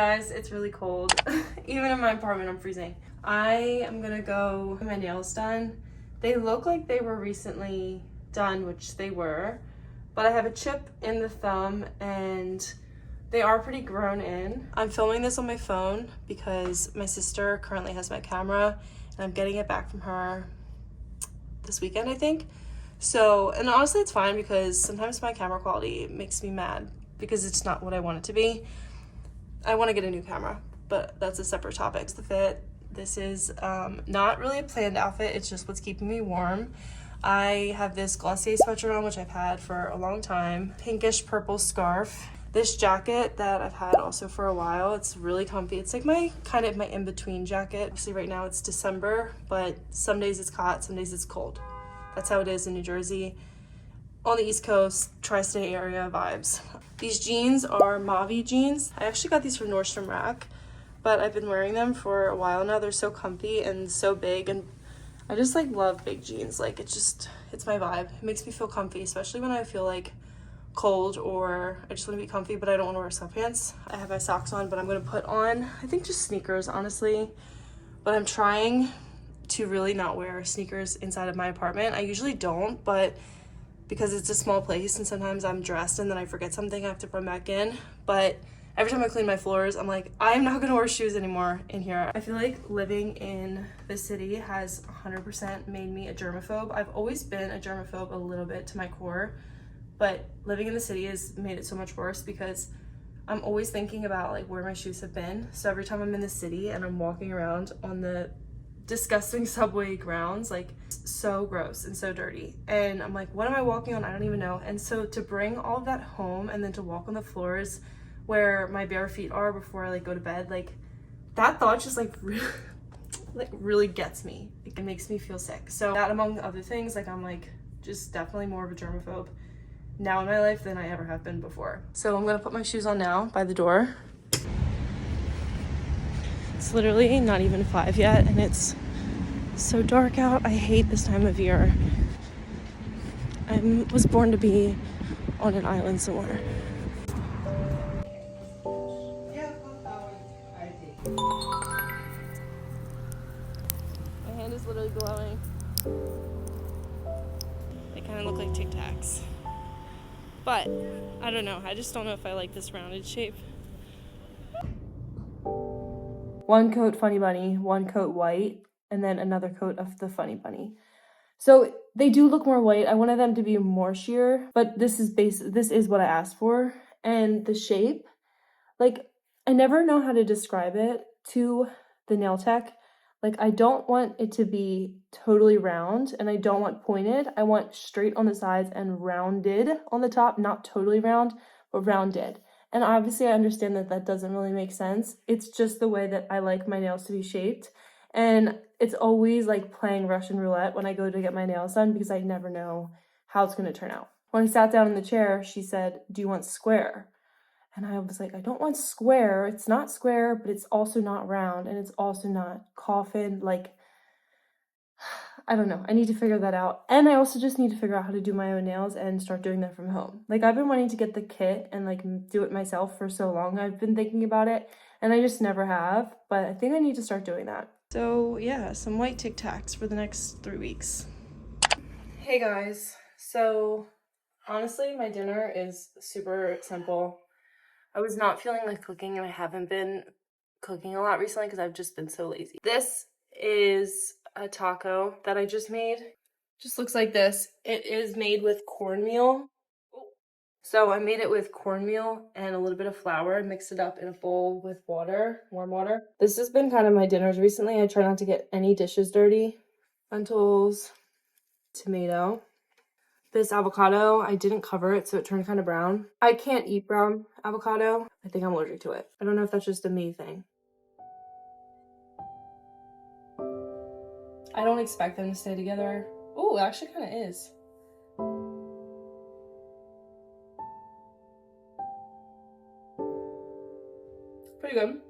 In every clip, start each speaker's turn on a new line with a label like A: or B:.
A: guys, it's really cold. Even in my apartment, I'm freezing. I am gonna go get my nails done. They look like they were recently done, which they were, but I have a chip in the thumb and they are pretty grown in. I'm filming this on my phone because my sister currently has my camera and I'm getting it back from her this weekend, I think. So, and honestly, it's fine because sometimes my camera quality makes me mad because it's not what I want it to be. I want to get a new camera, but that's a separate topic. The fit, this is not really a planned outfit. It's just what's keeping me warm. I have this Glossier sweatshirt on, which I've had for a long time. Pinkish purple scarf. This jacket that I've had also for a while. It's really comfy. It's like my kind of my in-between jacket. Obviously right now it's December, but some days it's hot, some days it's cold. That's how it is in New Jersey. On the East Coast, tri-state area vibes. These jeans are Mavi jeans. I actually got these from Nordstrom Rack, but I've been wearing them for a while now. They're so comfy and so big, and I just like love big jeans. Like it's my vibe. It makes me feel comfy, especially when I feel like cold or I just want to be comfy, but I don't want to wear sweatpants. I have my socks on, but I'm going to put on, I think just sneakers, honestly. But I'm trying to really not wear sneakers inside of my apartment. I usually don't, but because it's a small place and sometimes I'm dressed and then I forget something, I have to put them back in. But every time I clean my floors, I'm like, I'm not gonna wear shoes anymore in here. I feel like living in the city has 100% made me a germaphobe. I've always been a germaphobe a little bit to my core, but living in the city has made it so much worse because I'm always thinking about like where my shoes have been. So every time I'm in the city and I'm walking around on the disgusting subway grounds, like so gross and so dirty, and I'm like, what am I walking on? I don't even know. And so to bring all of that home and then to walk on the floors where my bare feet are before I like go to bed, like that thought just like really gets me. It makes me feel sick. So that, among other things, like I'm like just definitely more of a germaphobe now in my life than I ever have been before. So I'm gonna put my shoes on now by the door. It's literally not even 5 yet and it's so dark out. I hate this time of year. I was born to be on an island somewhere. My hand is literally glowing. They kind of look like Tic Tacs. But I don't know. I just don't know if I like this rounded shape. One coat Funny Bunny, one coat white, and then another coat of the Funny Bunny. So they do look more white. I wanted them to be more sheer, but this is what I asked for. And the shape, like I never know how to describe it to the nail tech. Like I don't want it to be totally round and I don't want pointed. I want straight on the sides and rounded on the top, not totally round, but rounded. And obviously I understand that that doesn't really make sense. It's just the way that I like my nails to be shaped. And it's always like playing Russian roulette when I go to get my nails done because I never know how it's going to turn out. When I sat down in the chair, she said, "Do you want square?" And I was like, I don't want square. It's not square, but it's also not round. And it's also not coffin. Like, I don't know. I need to figure that out. And I also just need to figure out how to do my own nails and start doing them from home. Like, I've been wanting to get the kit and like do it myself for so long. I've been thinking about it and I just never have. But I think I need to start doing that. So yeah, some white Tic Tacs for the next 3 weeks. Hey guys. So honestly, my dinner is super simple. I was not feeling like cooking and I haven't been cooking a lot recently because I've just been so lazy. This is a taco that I just made. Just looks like this. It is made with cornmeal. So I made it with cornmeal and a little bit of flour and mixed it up in a bowl with water, warm water. This has been kind of my dinners recently. I try not to get any dishes dirty. Lentils, tomato. This avocado, I didn't cover it, so it turned kind of brown. I can't eat brown avocado. I think I'm allergic to it. I don't know if that's just a me thing. I don't expect them to stay together. Oh, it actually kind of is. Pretty good.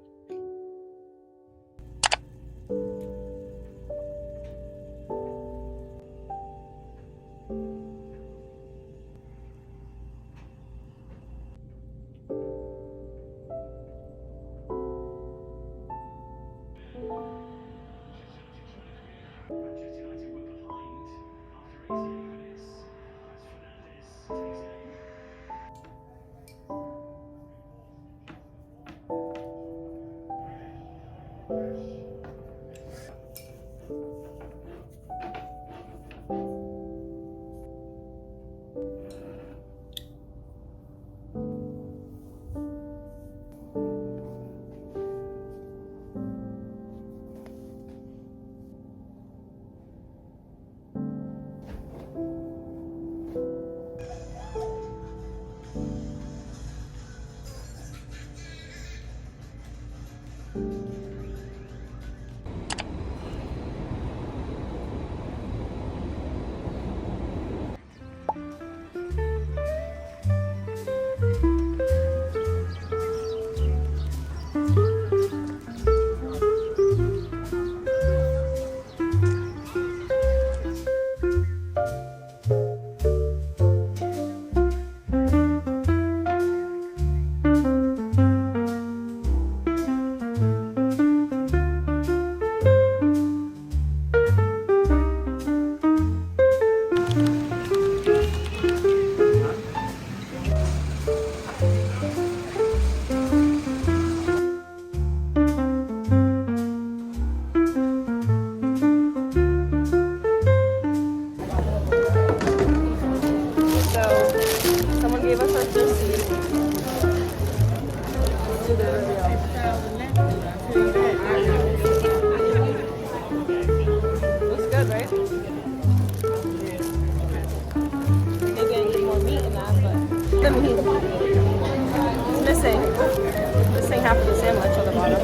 A: Missing half of the sandwich on the bottom.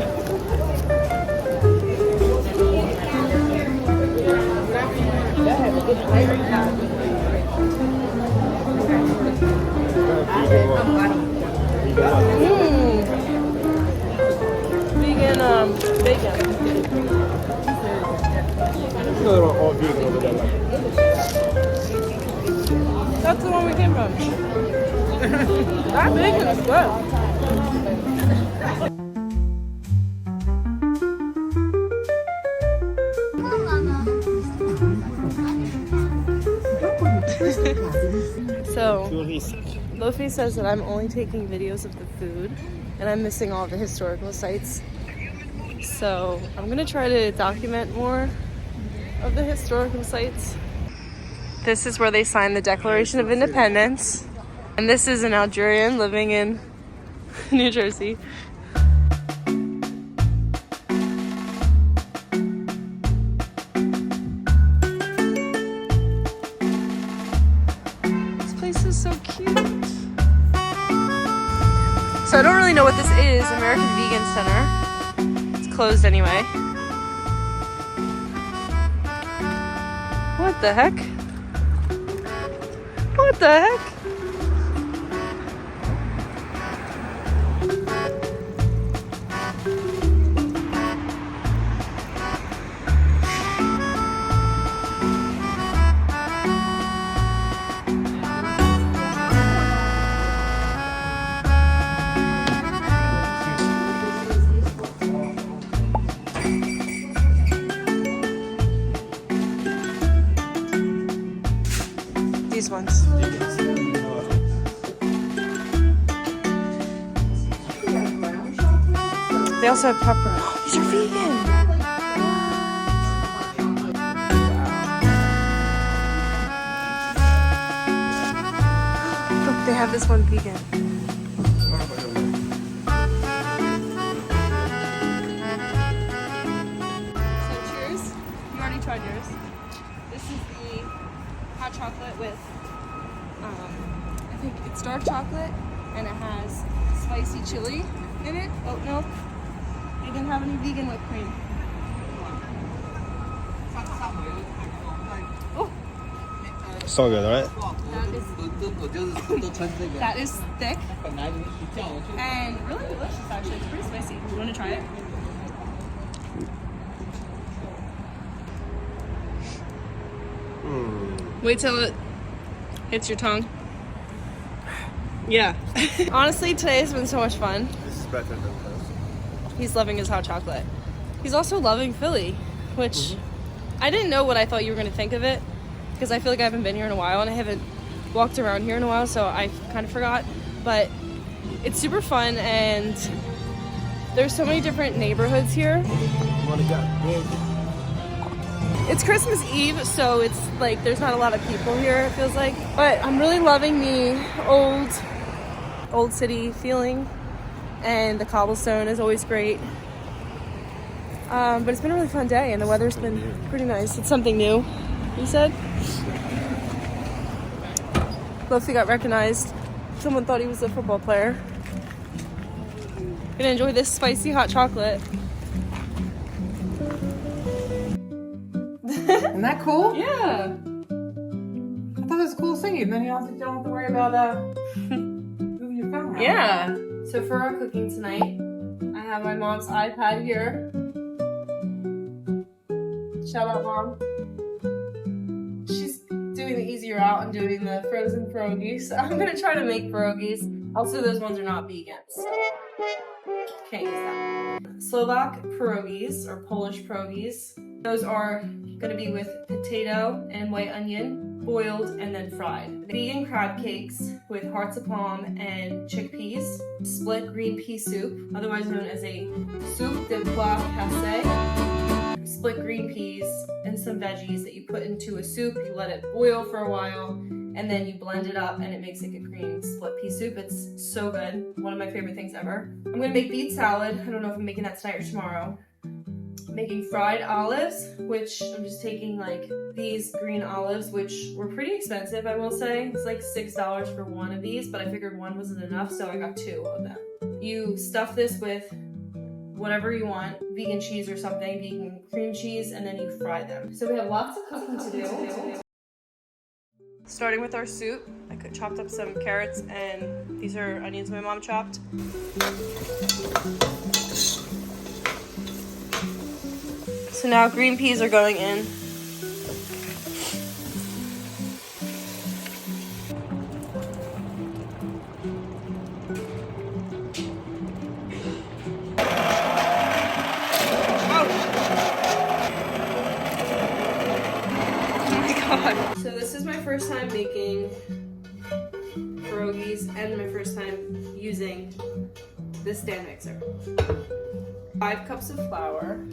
A: Vegan bacon. That's the one we came from. That bacon is good. So, Luhv says that I'm only taking videos of the food and I'm missing all the historical sites. So, I'm gonna try to document more of the historical sites. This is where they signed the Declaration of Independence. And this is an Algerian living in New Jersey. This place is so cute. So I don't really know what this is, American Vegan Center. It's closed anyway. What the heck? What the heck? These ones. They also have pepper. These are vegan. Look, they have this one vegan. So cheers. You already tried yours. This is the hot chocolate with, I think it's dark chocolate, and it has spicy chili in it, oat milk. They didn't have any vegan whipped cream. Oh,
B: so good, right?
A: that is thick and really delicious. Actually, it's pretty spicy. You want to try it? Wait till it hits your tongue. Yeah. Honestly, today has been so much fun.
B: This is better than this.
A: He's loving his hot chocolate. He's also loving Philly, which I didn't know what I thought you were going to think of it, because I feel like I haven't been here in a while and I haven't walked around here in a while, so I kind of forgot. But it's super fun, and there's so many different neighborhoods here. It's Christmas Eve, so it's like there's not a lot of people here, it feels like. But I'm really loving the old city feeling, and the cobblestone is always great. But it's been a really fun day, and the weather's been pretty nice. It's something new, you said? Luhv got recognized. Someone thought he was a football player. Gonna enjoy this spicy hot chocolate.
C: Isn't that cool?
A: Yeah.
C: I thought it was the coolest thing. And then you don't have to worry about moving your phone around.
A: Yeah. So for our cooking tonight, I have my mom's iPad here. Shout out, Mom. She's doing the easier route and doing the frozen pierogies. So I'm gonna try to make pierogies. Also, those ones are not vegan, so can't use that. Slovak pierogies or Polish pierogies. Those are gonna be with potato and white onion, boiled and then fried. Vegan crab cakes with hearts of palm and chickpeas. Split green pea soup, otherwise known as a soup de pois cassé. Split green peas and some veggies that you put into a soup. You let it boil for a while and then you blend it up and it makes like a green split pea soup. It's so good. One of my favorite things ever. I'm gonna make beet salad. I don't know if I'm making that tonight or tomorrow. I'm making fried olives, which I'm just taking like these green olives, which were pretty expensive, I will say. It's like $6 for one of these, but I figured one wasn't enough, so I got 2 of them. You stuff this with whatever you want, vegan cheese or something, vegan cream cheese, and then you fry them. So we have lots of cooking to do. Starting with our soup, I chopped up some carrots and these are onions my mom chopped. So now green peas are going in. So this is my first time making pierogies and my first time using this stand mixer. 5 cups of flour.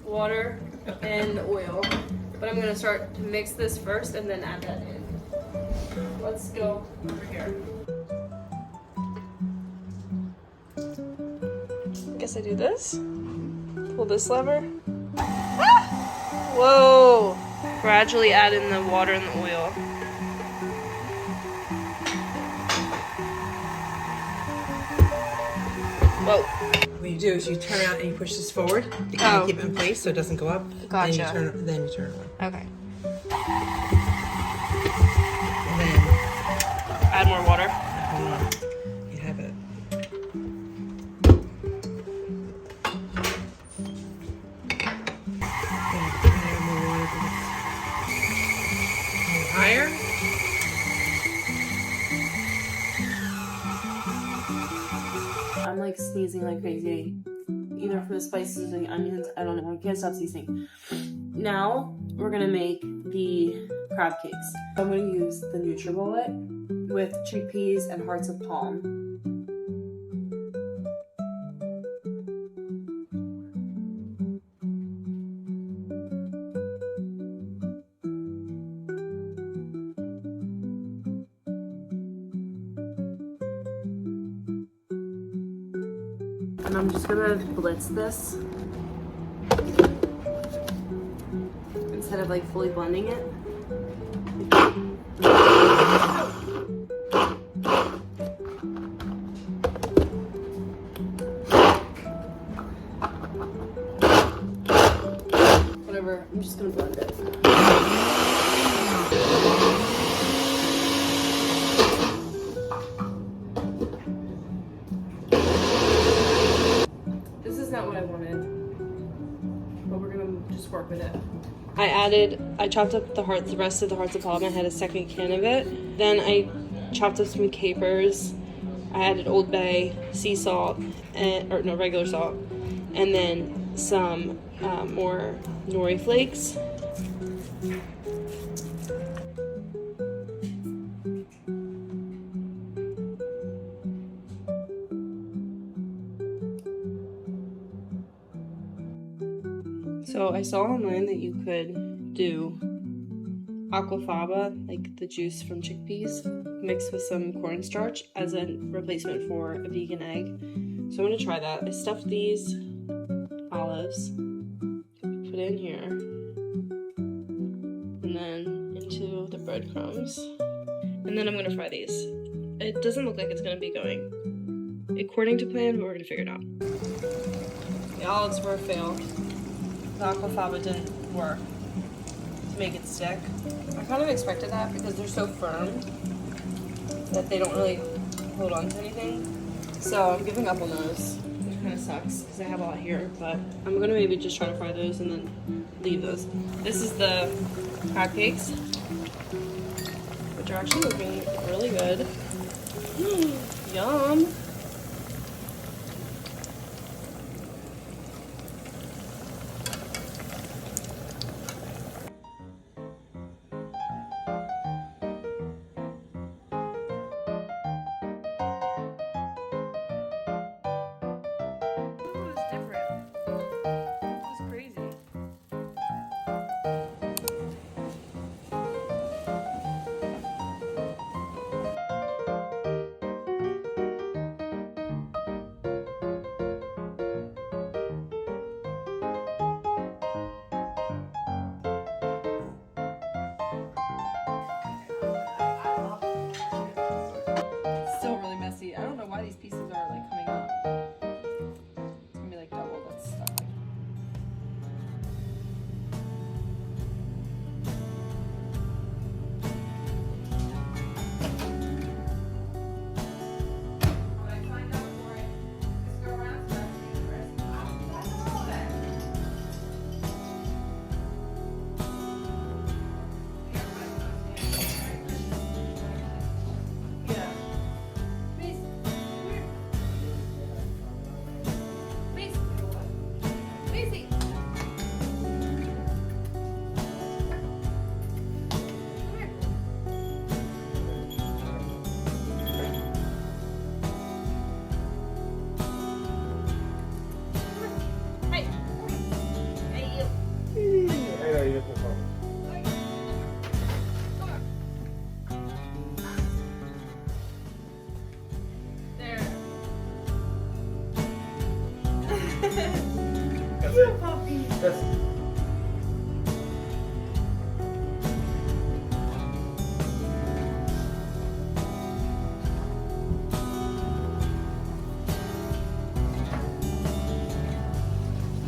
A: Water and oil. But I'm gonna start to mix this first and then add that in. Let's go over here. Guess I do this. Pull this lever. Ah! Whoa! Gradually add in the water and the oil. Whoa.
C: What you do is you turn out and you push this forward to kind of keep it in place so it doesn't go up.
A: Gotcha.
C: Then you turn it on.
A: Okay.
C: And then
A: Add more water.
C: hold on. You have it. Add more water to this. A little higher.
A: I'm like sneezing like crazy. Either from the spices or the onions. I don't know. I can't stop sneezing. Now we're gonna make the crab cakes. I'm gonna use the NutriBullet with chickpeas and hearts of palm. And I'm just gonna blitz this instead of like fully blending it. Whatever, I'm just gonna blend it. This is not what I wanted, but we're gonna just work with it. I chopped up the rest of the hearts of palm. I had a second can of it. Then I chopped up some capers. I added Old Bay, sea salt, regular salt, and then some more nori flakes. So I saw online that you could do aquafaba, like the juice from chickpeas, mixed with some cornstarch as a replacement for a vegan egg. So I'm gonna try that. I stuffed these olives, put it in here, and then into the breadcrumbs. And then I'm gonna fry these. It doesn't look like it's gonna be going according to plan, but we're gonna figure it out. The olives were a fail. The aquafaba didn't work to make it stick. I kind of expected that because they're so firm that they don't really hold on to anything. So I'm giving up on those, which kind of sucks because I have a lot here, but I'm gonna maybe just try to fry those and then leave those. This is the crab cakes, which are actually looking really good. Yum. Still really messy. I don't know why these pieces are like coming up. It's gonna be like double that stuff.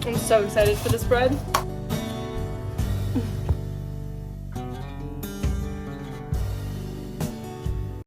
A: I'm so excited for this bread.